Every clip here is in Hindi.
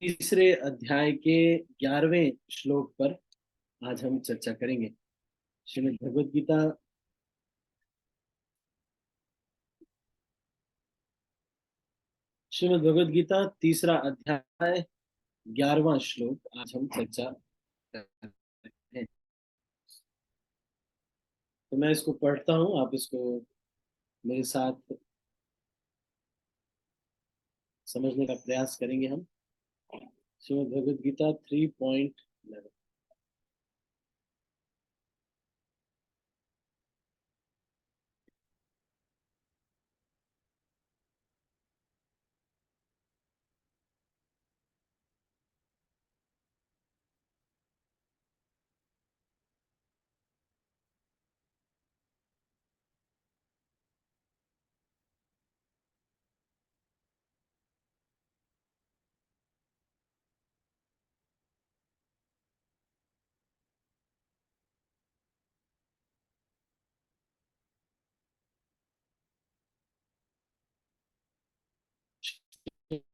तीसरे अध्याय के 11वें श्लोक पर आज हम चर्चा करेंगे। श्रीमद् भगवद गीता श्रीमद् भगवद गीता तीसरा अध्याय 11वां श्लोक आज हम चर्चा कर रहे हैं। तो मैं इसको पढ़ता हूँ, आप इसको मेरे साथ समझने का प्रयास करेंगे। हम श्रीमद् भगवद गीता 3.11।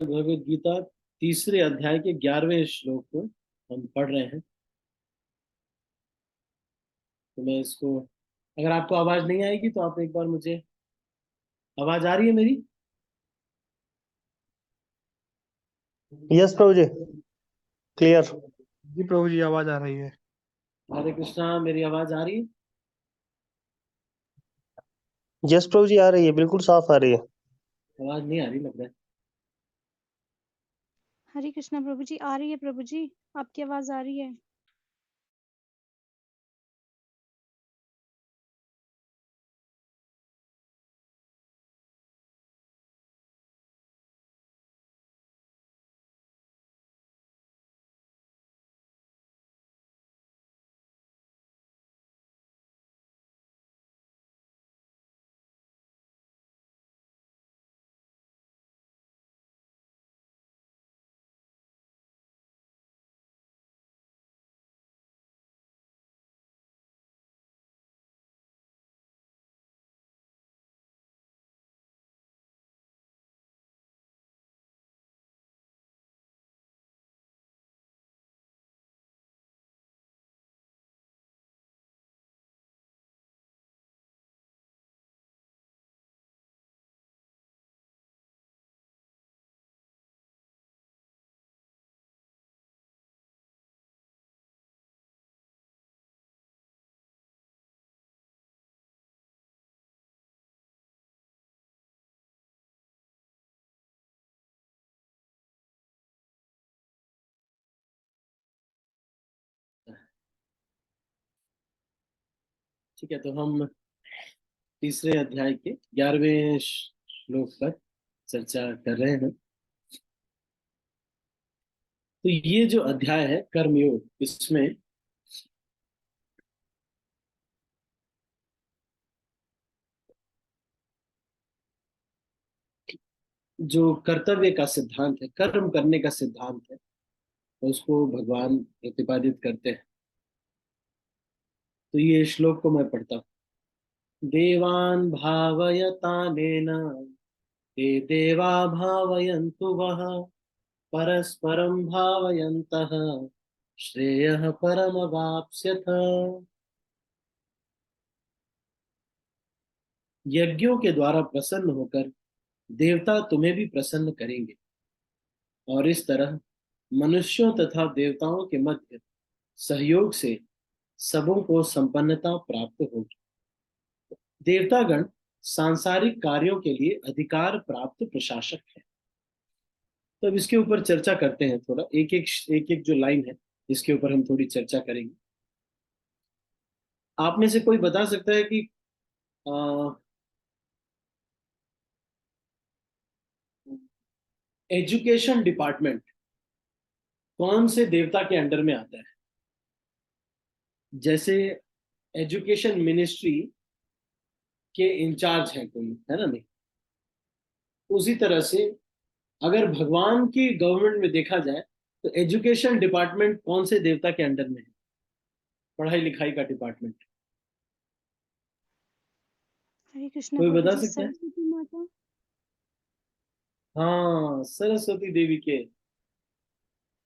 भगवद गीता तीसरे अध्याय के 11वें श्लोक को हम पढ़ रहे हैं। तो मैं इसको, अगर आपको आवाज नहीं आएगी तो आप एक बार मुझे, आवाज आ रही है मेरी? यस प्रभु जी, क्लियर। जी प्रभु जी, आवाज आ रही है। हरे कृष्णा, मेरी आवाज आ रही है? यस प्रभु जी, आ रही है, बिल्कुल साफ आ रही है। आवाज नहीं आ रही लग रहा है। हरे कृष्णा प्रभु जी, आ रही है प्रभु जी, आपकी आवाज आ रही है। ठीक है, तो हम तीसरे अध्याय के 11वें श्लोक पर चर्चा कर रहे हैं। तो ये जो अध्याय है कर्मयोग, इसमें जो कर्तव्य का सिद्धांत है, कर्म करने का सिद्धांत है, उसको भगवान प्रतिपादित करते हैं। तो ये श्लोक को मैं पढ़ता हूँ। देवान् भावयतानेन ते देवा भावयन्तु वः, परस्परं भावयन्तः श्रेयः परमवाप्स्यथ। यज्ञों के द्वारा प्रसन्न होकर देवता तुम्हें भी प्रसन्न करेंगे, और इस तरह मनुष्यों तथा देवताओं के मध्य सहयोग से सबों को संपन्नता प्राप्त होगी। देवतागण सांसारिक कार्यों के लिए अधिकार प्राप्त प्रशासक है। तो अब इसके ऊपर चर्चा करते हैं, थोड़ा एक एक जो लाइन है इसके ऊपर हम थोड़ी चर्चा करेंगे। आप में से कोई बता सकता है कि एजुकेशन डिपार्टमेंट कौन से देवता के अंडर में आता है? जैसे एजुकेशन मिनिस्ट्री के इंचार्ज है कोई, है ना? नहीं, उसी तरह से अगर भगवान की गवर्नमेंट में देखा जाए तो एजुकेशन डिपार्टमेंट कौन से देवता के अंडर में है? पढ़ाई लिखाई का डिपार्टमेंट हरे कृष्णा कोई प्रभु बता जी, सकता है? सरस्वती माता। हाँ, सरस्वती देवी के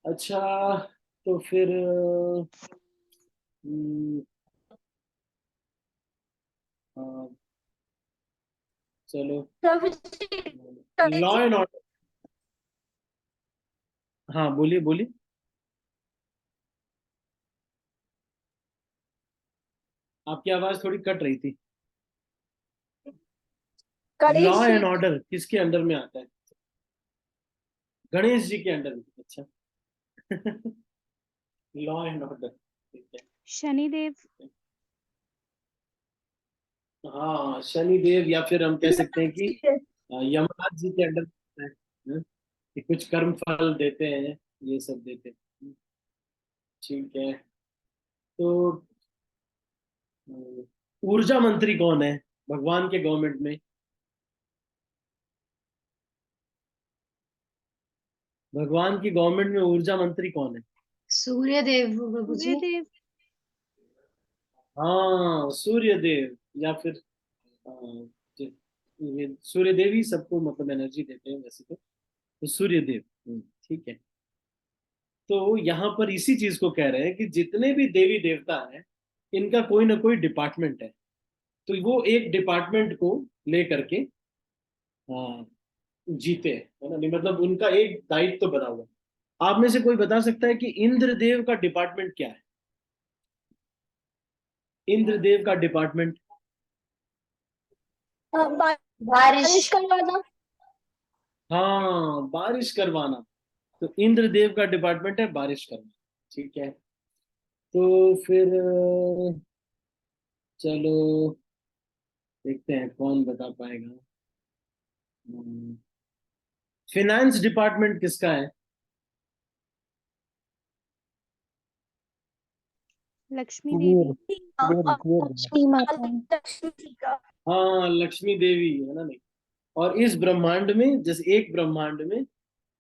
अच्छा, तो फिर हम्म, हाँ, चलो, Prabhu ji law and order. हाँ, बोलिए बोलिए। आपकी आवाज थोड़ी कट रही थी। Law Ganesh and ji order किसके अंडर में आता है? गणेश जी के अंडर में, अच्छा। लॉ एंड ऑर्डर, ठीक है। शनिदेव। हाँ, शनिदेव, या फिर हम कह सकते हैं कि यमराज जी के अंडर में है, कि कुछ कर्म फल देते हैं, ये सब देते हैं। ठीक है। तो ऊर्जा मंत्री कौन है भगवान के गवर्नमेंट में? भगवान की गवर्नमेंट में ऊर्जा मंत्री कौन है? सूर्य देव प्रभु जी। सूर्यदेव। हाँ, सूर्य देव, या फिर जो- ये सूर्य देव ही सबको मतलब एनर्जी देते हैं वैसे तो सूर्य देव। ठीक है। तो यहाँ पर इसी चीज को कह रहे हैं कि जितने भी देवी देवता हैं, इनका कोई ना कोई डिपार्टमेंट है। तो वो एक डिपार्टमेंट को लेकर के हाँ, जीते हैं, है ना? नहीं, मतलब उनका एक दायित्व तो बना हुआ है। आप में से कोई बता सकता है कि इंद्रदेव का डिपार्टमेंट क्या है? इंद्रदेव का डिपार्टमेंट। बारिश करवाना। हाँ, बारिश करवाना। तो इंद्रदेव का डिपार्टमेंट है बारिश करना। ठीक है। तो फिर चलो, देखते हैं कौन बता पाएगा। फिनेंस डिपार्टमेंट किसका है? लक्ष्मी कुबेर देवी। कुबेर लक्ष्मी माता। लक्ष्मी जी का। हाँ, लक्ष्मी देवी है ना? नहीं, और इस ब्रह्मांड में, जैसे एक ब्रह्मांड में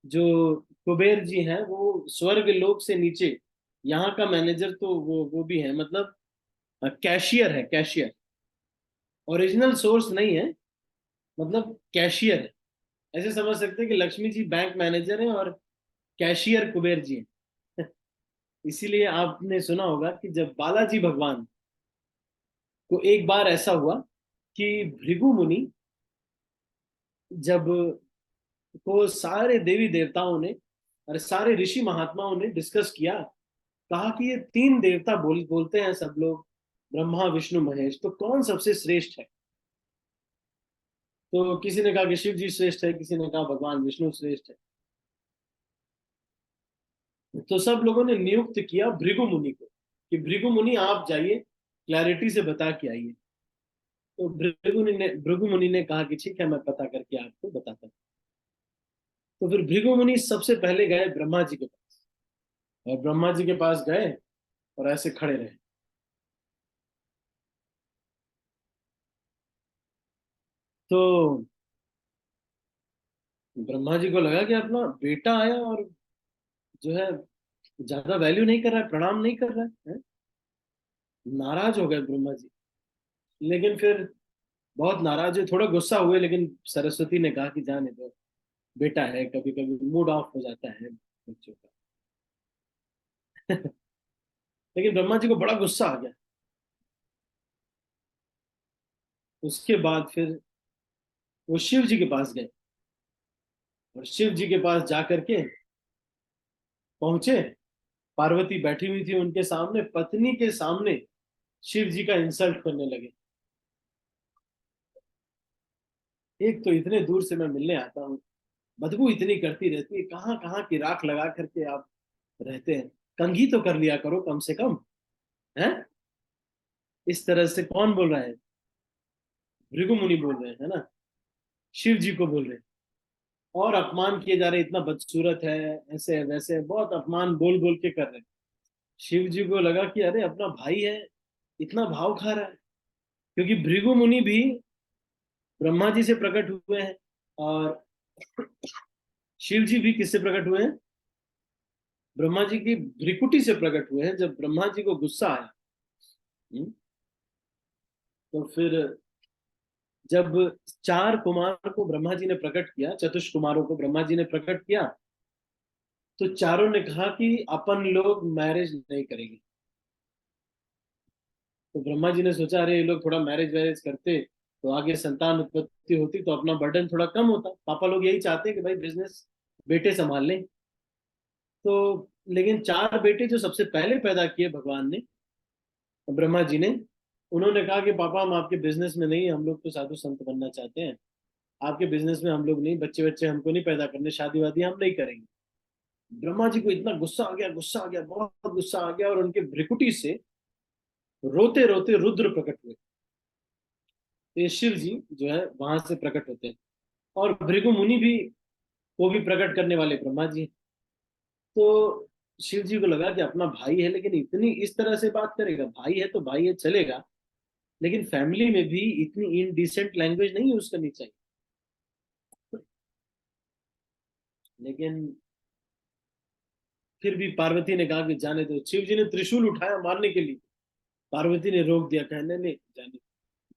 जो कुबेर जी हैं, वो स्वर्ग लोक से नीचे, यहाँ का मैनेजर तो वो भी है, मतलब कैशियर है, कैशियर। ओरिजिनल सोर्स नहीं है, मतलब कैशियर है। ऐसे समझ सकते हैं कि लक्ष्मी जी बैंक मैनेजर हैं और कैशियर कुबेर जी हैं। इसीलिए आपने सुना होगा कि जब बालाजी भगवान को एक बार ऐसा हुआ कि भृगु मुनि, जब को सारे देवी देवताओं ने और सारे ऋषि महात्माओं ने डिस्कस किया, कहा कि ये तीन देवता बोलते हैं सब लोग, ब्रह्मा विष्णु महेश, तो कौन सबसे श्रेष्ठ है? तो किसी ने कहा कि शिव जी श्रेष्ठ है, किसी ने कहा भगवान विष्णु श्रेष्ठ है। तो सब लोगों ने नियुक्त किया भृगु मुनि को कि भृगु मुनि आप जाइए, क्लैरिटी से बता के आइए। तो भृगु मुनि ने कहा कि ठीक है, मैं पता करके आपको बताता हूँ। तो फिर भृगु मुनि सबसे पहले गए ब्रह्मा जी के पास, और ब्रह्मा जी के पास गए और ऐसे खड़े रहे। तो ब्रह्मा जी को लगा कि अपना बेटा आया और जो है ज्यादा वैल्यू नहीं कर रहा है, प्रणाम नहीं कर रहा है, हैं? नाराज हो गए ब्रह्मा जी। लेकिन फिर बहुत नाराज हुए, थोड़ा गुस्सा हुए, लेकिन सरस्वती ने कहा कि जाने दो, बेटा है, कभी कभी मूड ऑफ हो जाता है बच्चों का। लेकिन ब्रह्मा जी को बड़ा गुस्सा आ गया। उसके बाद फिर वो शिव जी के पास गए, और शिव जी के पास जाकर के पहुंचे। पार्वती बैठी हुई थी उनके सामने, पत्नी के सामने शिव जी का इंसल्ट करने लगे। एक तो इतने दूर से मैं मिलने आता हूँ, बदबू इतनी करती रहती है, कहाँ कहाँ की राख लगा करके आप रहते हैं, कंघी तो कर लिया करो कम से कम, है? इस तरह से कौन बोल रहा है? भृगु मुनि बोल रहे हैं, है ना? शिव जी को बोल रहे हैं, और अपमान किए जा रहे हैं, इतना बदसूरत है, ऐसे है, वैसे है, बहुत अपमान बोल बोल के कर रहे हैं। शिव जी को लगा कि अरे अपना भाई है, इतना भाव खा रहा है। क्योंकि भृगु मुनि भी ब्रह्मा जी से प्रकट हुए हैं, और शिव जी भी किससे प्रकट हुए हैं? ब्रह्मा जी की भ्रिकुटी से प्रकट हुए हैं। जब ब्रह्मा जी को गुस्सा आया, हम्म, तो फिर जब चार कुमार को ब्रह्मा जी ने प्रकट किया, चतुष कुमारों को ब्रह्मा जी ने प्रकट किया, तो चारों ने कहा कि अपन लोग मैरिज नहीं करेंगे। तो ब्रह्मा जी ने सोचा अरे ये लोग थोड़ा मैरिज वैरिज करते तो आगे संतान उत्पत्ति होती तो अपना बर्डन थोड़ा कम होता। पापा लोग यही चाहते हैं कि भाई बिजनेस बेटे संभाल लें। तो लेकिन चार बेटे जो सबसे पहले पैदा किए भगवान ने, ब्रह्मा जी ने, उन्होंने कहा कि पापा हम आपके बिजनेस में नहीं, हम लोग तो साधु संत बनना चाहते हैं, आपके बिजनेस में हम लोग नहीं, बच्चे बच्चे हमको नहीं पैदा करने, शादी वादी हम नहीं करेंगे। ब्रह्मा जी को इतना गुस्सा आ गया, गुस्सा आ गया, बहुत गुस्सा आ गया, और उनके भ्रिकुटी से रोते रोते रुद्र प्रकट हुए। तो ये शिव जी जो है वहां से प्रकट होते हैं, और भृगु मुनि भी, वो भी प्रकट करने वाले ब्रह्मा जी। तो शिव जी को लगा कि अपना भाई है लेकिन इतनी इस तरह से बात करेगा, भाई है तो भाई है चलेगा, लेकिन फैमिली में भी इतनी इनडिसेंट लैंग्वेज नहीं यूज करनी चाहिए। लेकिन फिर भी पार्वती ने कहा कि जाने दो। शिव जी ने त्रिशूल उठाया मारने के लिए, पार्वती ने रोक दिया, कहने नहीं जाने,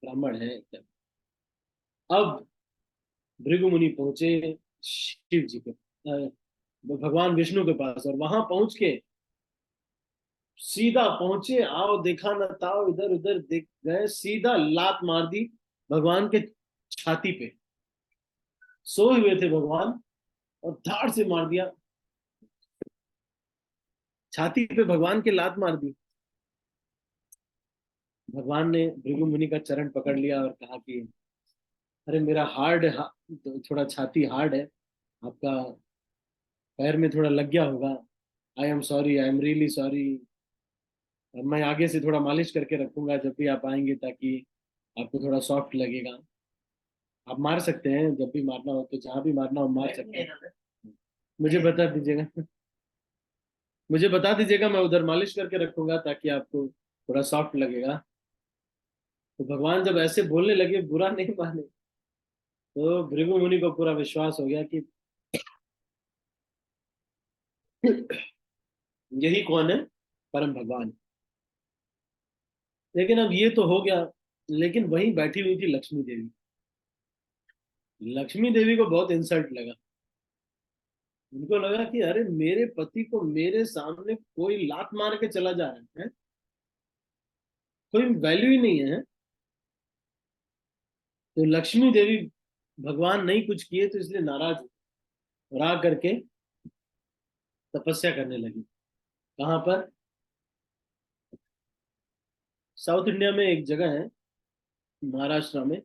ब्राह्मण है क्या। अब भृगु मुनि पहुंचे शिव जी के भगवान विष्णु के पास, और वहां पहुंच के सीधा पहुंचे, आओ देखा न ताओ, इधर उधर देख गए, सीधा लात मार दी भगवान के छाती पे। सोए हुए थे भगवान, और धाड़ से मार दिया, छाती पे भगवान के लात मार दी। भगवान ने भृगु मुनि का चरण पकड़ लिया और कहा कि अरे मेरा थोड़ा छाती हार्ड है, आपका पैर में थोड़ा लग गया होगा, I am sorry, I am really sorry. मैं आगे से थोड़ा मालिश करके रखूंगा जब भी आप आएंगे, ताकि आपको थोड़ा सॉफ्ट लगेगा। आप मार सकते हैं, जब भी मारना हो तो जहां भी मारना हो मार सकते हैं, मुझे बता दीजिएगा। मुझे बता दीजिएगा, मैं उधर मालिश करके रखूंगा ताकि आपको थोड़ा सॉफ्ट लगेगा। तो भगवान जब ऐसे बोलने लगे, बुरा नहीं माने, तो भृगु मुनि को पूरा विश्वास हो गया कि यही कौन है, परम भगवान। लेकिन अब ये तो हो गया, लेकिन वहीं बैठी हुई थी लक्ष्मी देवी। लक्ष्मी देवी को बहुत इंसल्ट लगा। उनको लगा कि अरे मेरे पति को मेरे सामने कोई लात मार के चला जा रहा है, कोई वैल्यू ही नहीं है। तो लक्ष्मी देवी, भगवान नहीं कुछ किए तो इसलिए नाराज हो, और आ करके तपस्या करने लगी। कहाँ पर? साउथ इंडिया में एक जगह है, महाराष्ट्र में,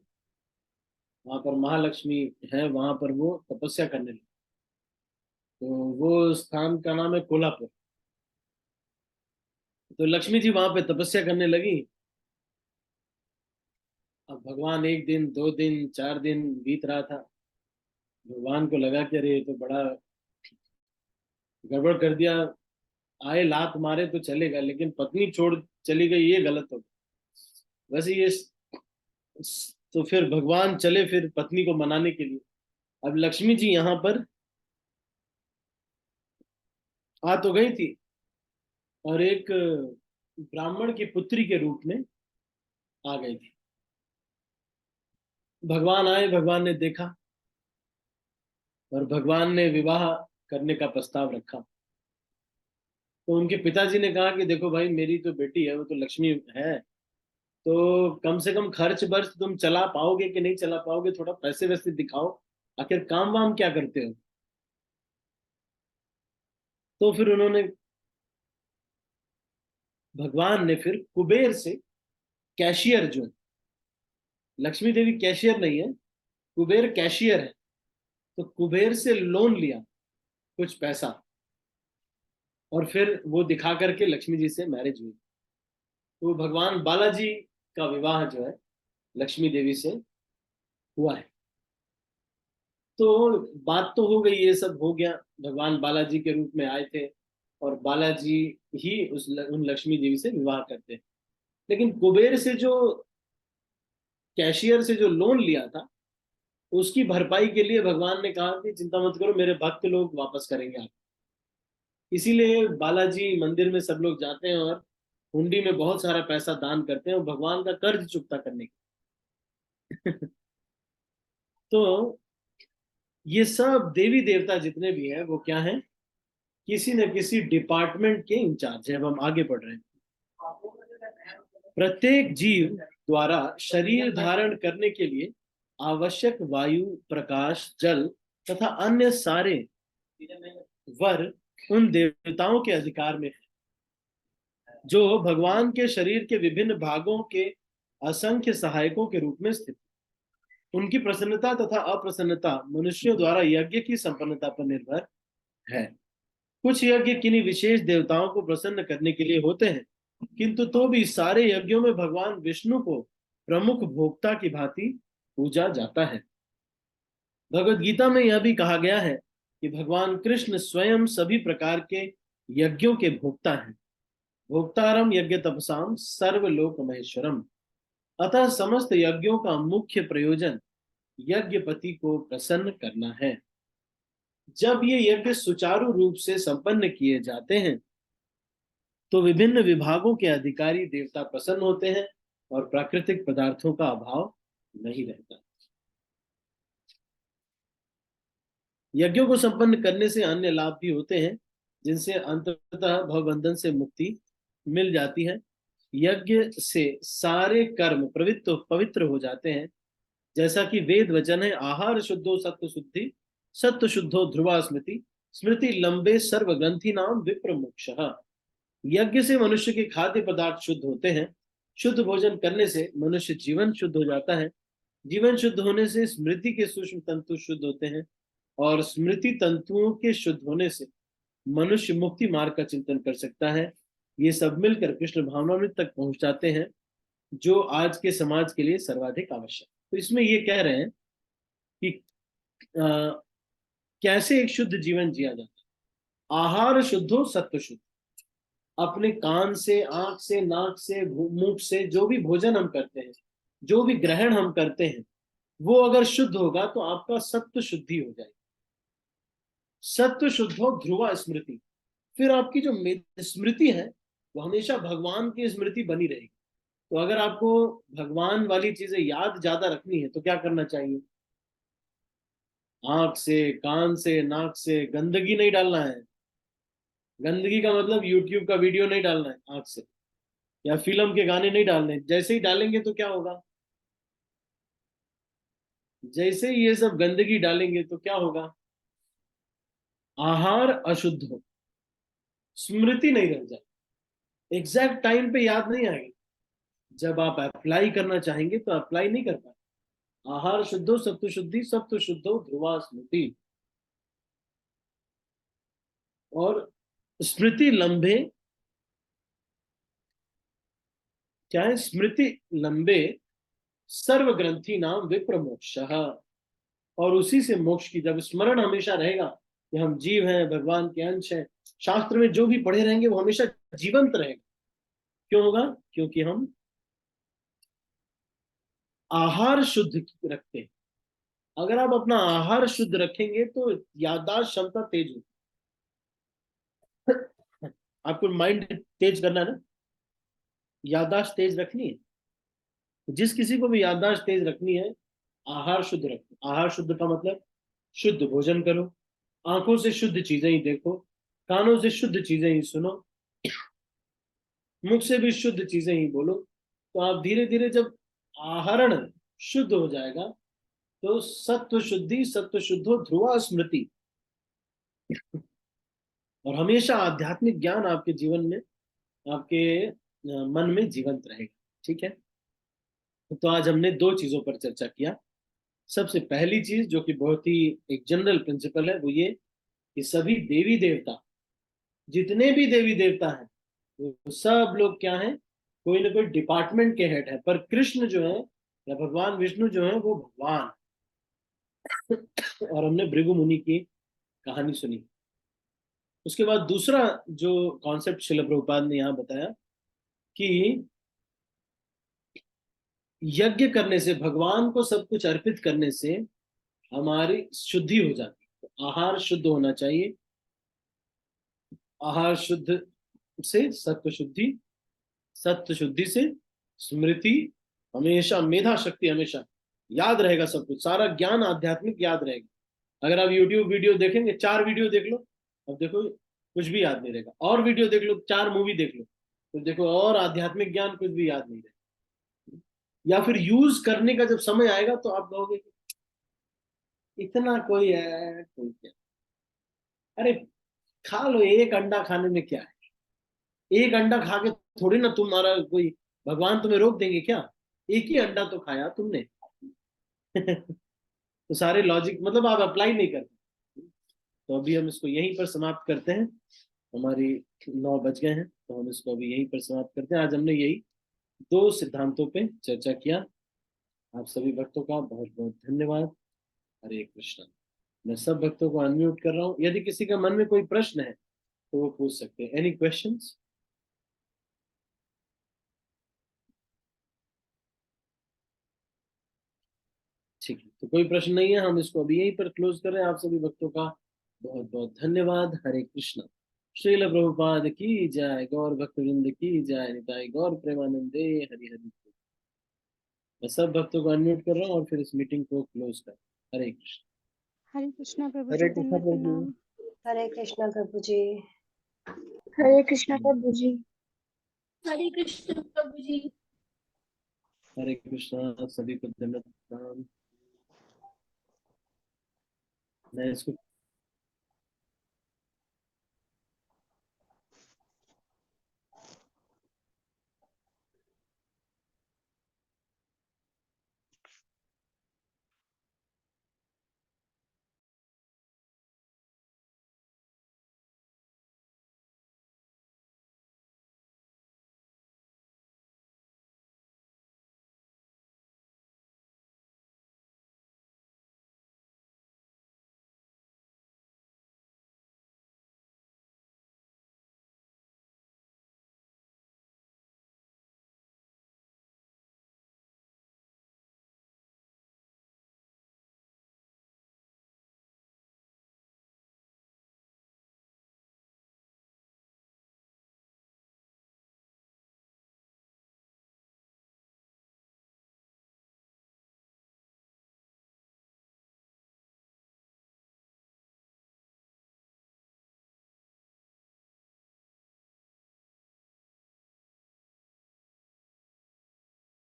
वहां पर महालक्ष्मी है, वहां पर वो तपस्या करने लगी। तो वो स्थान का नाम है कोल्हापुर। तो लक्ष्मी जी वहां पे तपस्या करने लगी। अब भगवान, एक दिन, दो दिन, चार दिन बीत रहा था, भगवान को लगा कि अरे ये तो बड़ा गड़बड़ कर दिया। आए लात मारे तो चलेगा, लेकिन पत्नी छोड़ चली गई, ये गलत हो गया। वैसे ये तो फिर भगवान चले फिर पत्नी को मनाने के लिए। अब लक्ष्मी जी यहाँ पर आ तो गई थी, और एक ब्राह्मण की पुत्री के रूप में आ गई थी। भगवान आए, भगवान ने देखा, और भगवान ने विवाह करने का प्रस्ताव रखा। तो उनके पिताजी ने कहा कि देखो भाई, मेरी तो बेटी है, वो तो लक्ष्मी है, तो कम से कम खर्च बर्च तुम चला पाओगे कि नहीं चला पाओगे, थोड़ा पैसे वैसे दिखाओ, आखिर काम वाम क्या करते हो। तो फिर उन्होंने, भगवान ने फिर कुबेर से, कैशियर जो है, लक्ष्मी देवी कैशियर नहीं है, कुबेर कैशियर है, तो कुबेर से लोन लिया कुछ पैसा, और फिर वो दिखा करके लक्ष्मी जी से मैरिज हुई। तो भगवान बालाजी का विवाह जो है लक्ष्मी देवी से हुआ है। तो बात तो हो गई, ये सब हो गया, भगवान बालाजी के रूप में आए थे, और बालाजी ही उन लक्ष्मी देवी से विवाह करते हैं। लेकिन कुबेर से जो, कैशियर से जो लोन लिया था, उसकी भरपाई के लिए भगवान ने कहा कि चिंता मत करो, मेरे भक्त लोग वापस करेंगे आप। इसीलिए बालाजी मंदिर में सब लोग जाते हैं, और हुंडी में बहुत सारा पैसा दान करते हैं, और भगवान का कर्ज चुकता करने के। तो ये सब देवी देवता जितने भी हैं वो क्या हैं? किसी न किसी डिपार्टमेंट के इंचार्ज है। अब हम आगे बढ़ रहे हैं। प्रत्येक जीव द्वारा शरीर धारण करने के लिए आवश्यक वायु, प्रकाश, जल तथा अन्य सारे वर उन देवताओं के अधिकार में है जो भगवान के शरीर के विभिन्न भागों के असंख्य सहायकों के रूप में स्थित। उनकी प्रसन्नता तथा अप्रसन्नता मनुष्यों द्वारा यज्ञ की संपन्नता पर निर्भर है। कुछ यज्ञ किन्हीं विशेष देवताओं को प्रसन्न करने के लिए होते हैं, किंतु तो भी सारे यज्ञों में भगवान विष्णु को प्रमुख भोक्ता की भांति पूजा जाता है। भगवत गीता में यह भी कहा गया है कि भगवान कृष्ण स्वयं सभी प्रकार के यज्ञों के भोक्ता हैं। भोक्तारम यज्ञ तपसाम सर्वलोक महेश्वरम। अतः समस्त यज्ञों का मुख्य प्रयोजन यज्ञपति को प्रसन्न करना है। जब ये यज्ञ सुचारू रूप से संपन्न किए जाते हैं तो विभिन्न विभागों के अधिकारी देवता प्रसन्न होते हैं और प्राकृतिक पदार्थों का अभाव नहीं रहता। यज्ञों को संपन्न करने से अन्य लाभ भी होते हैं, जिनसे अंततः भवबंधन से मुक्ति मिल जाती है। यज्ञ से सारे कर्म पवित्र हो जाते हैं, जैसा कि वेद वचन है, आहार शुद्धो सत्व शुद्धि, सत्व शुद्धो ध्रुवा स्मृति, स्मृति लंबे सर्व ग्रंथि नाम विप्र मोक्षः। यज्ञ से मनुष्य के खाद्य पदार्थ शुद्ध होते हैं। शुद्ध भोजन करने से मनुष्य जीवन शुद्ध हो जाता है। जीवन शुद्ध होने से स्मृति के सूक्ष्म तंतु शुद्ध होते हैं और स्मृति तंतुओं के शुद्ध होने से मनुष्य मुक्ति मार्ग का चिंतन कर सकता है। ये सब मिलकर कृष्ण भावनामृत तक पहुंच जाते हैं, जो आज के समाज के लिए सर्वाधिक आवश्यक। तो इसमें ये कह रहे हैं कि कैसे एक शुद्ध जीवन जिया जाता है। आहार शुद्धो सत्व शुद्ध। अपने कान से, आंख से, नाक से, मुख से जो भी भोजन हम करते हैं, जो भी ग्रहण हम करते हैं, वो अगर शुद्ध होगा तो आपका सत्व शुद्धि हो जाएगी। सत्व शुद्ध हो ध्रुवा स्मृति, फिर आपकी जो स्मृति है वो हमेशा भगवान की स्मृति बनी रहेगी। तो अगर आपको भगवान वाली चीजें याद ज्यादा रखनी है तो क्या करना चाहिए? आंख से, कान से, नाक से गंदगी नहीं डालना है। गंदगी का मतलब यूट्यूब का वीडियो नहीं डालना है आंख से, या फिल्म के गाने नहीं डालने। जैसे ही डालेंगे तो क्या होगा? जैसे ही ये सब गंदगी डालेंगे तो क्या होगा? आहार अशुद्ध हो, स्मृति नहीं रह जाए, एग्जैक्ट टाइम पे याद नहीं आएगी। जब आप अप्लाई करना चाहेंगे तो अप्लाई नहीं कर पाए। आहार शुद्धो सत्व शुद्धि, सत्व शुद्धो ध्रुवा स्मृति। और स्मृति लंबे क्या है? स्मृति लंबे सर्व ग्रंथि नाम विप्र मोक्षः। और उसी से मोक्ष की, जब स्मरण हमेशा रहेगा कि हम जीव हैं, भगवान के अंश हैं, शास्त्र में जो भी पढ़े रहेंगे वो हमेशा जीवंत रहेगा। क्यों होगा? क्योंकि हम आहार शुद्ध रखते हैं। अगर आप अपना आहार शुद्ध रखेंगे तो याददाश्त क्षमता तेज होगी। आपको माइंड तेज करना है ना, याददाश्त तेज रखनी है। जिस किसी को भी याददाश्त तेज रखनी है, आहार शुद्ध रखो। आहार शुद्ध का मतलब शुद्ध भोजन करो, आंखों से शुद्ध चीजें ही देखो, कानों से शुद्ध चीजें ही सुनो, मुख से भी शुद्ध चीजें ही बोलो। तो आप धीरे धीरे जब आहरण शुद्ध हो जाएगा तो सत्व शुद्धि, सत्व शुद्धो ध्रुवा स्मृति, और हमेशा आध्यात्मिक ज्ञान आपके जीवन में, आपके मन में जीवंत रहेगा। ठीक है, तो आज हमने दो चीजों पर चर्चा किया। सबसे पहली चीज जो कि बहुत ही एक जनरल प्रिंसिपल है, वो ये कि सभी देवी देवता, जितने भी देवी देवता हैं, वो सब लोग क्या हैं? कोई ना कोई डिपार्टमेंट के हेड है। पर कृष्ण जो है या भगवान विष्णु जो है वो भगवान। और हमने भृगु मुनि की कहानी सुनी। उसके बाद दूसरा जो कॉन्सेप्ट शिल प्रभुपाद ने यहाँ बताया कि यज्ञ करने से, भगवान को सब कुछ अर्पित करने से हमारी शुद्धि हो जाती है। तो आहार शुद्ध होना चाहिए। आहार शुद्ध से सत्व शुद्धि, सत्व शुद्धि से स्मृति, हमेशा मेधा शक्ति, हमेशा याद रहेगा सब कुछ, सारा ज्ञान आध्यात्मिक याद रहेगा। अगर आप यूट्यूब वीडियो देखेंगे, 4 वीडियो देख लो, अब देखो कुछ भी याद नहीं रहेगा। और वीडियो देख लो, 4 मूवी देख लो, तो देखो और आध्यात्मिक ज्ञान कुछ भी याद नहीं रहेगा। या फिर यूज करने का जब समय आएगा तो आप कहोगे कि इतना कोई है, कोई क्या, अरे खा लो, एक अंडा खाने में क्या है? एक अंडा खा के थोड़ी ना तुम्हारा कोई भगवान तुम्हें रोक देंगे क्या? एक ही अंडा तो खाया तुमने। तो सारे लॉजिक मतलब आप अप्लाई नहीं करते। तो अभी हम इसको यहीं पर समाप्त करते हैं। हमारी 9 बज गए हैं, तो हम इसको अभी यहीं पर समाप्त करते हैं। आज हमने यही 2 सिद्धांतों पे चर्चा किया। आप सभी भक्तों का बहुत बहुत धन्यवाद। हरे कृष्णा। मैं सब भक्तों को अनम्यूट कर रहा हूँ, यदि किसी का मन में कोई प्रश्न है तो वो पूछ सकते हैं। Any questions? ठीक है, तो कोई प्रश्न नहीं है, हम इसको अभी यहीं पर क्लोज कर रहे हैं। आप सभी भक्तों का बहुत बहुत धन्यवाद। हरे कृष्णा। श्रील प्रभुपाद की जय, गौर भक्तवृंद की जय, निताई गौर प्रेमानंदे, हरि हरि बोल। मैं सब भक्तों को अनम्यूट कर रहा हूँ और फिर इस मीटिंग को क्लोज कर। हरे कृष्ण। हरे कृष्णा प्रभु हरे जी, कृष्णा दंडवत प्रभु। प्रणाम। हरे कृष्णा प्रभु जी। हरे कृष्णा प्रभु जी। हरे कृष्ण प्रभु जी। हरे कृष्णा। सभी को धन्यवाद। मैं इसको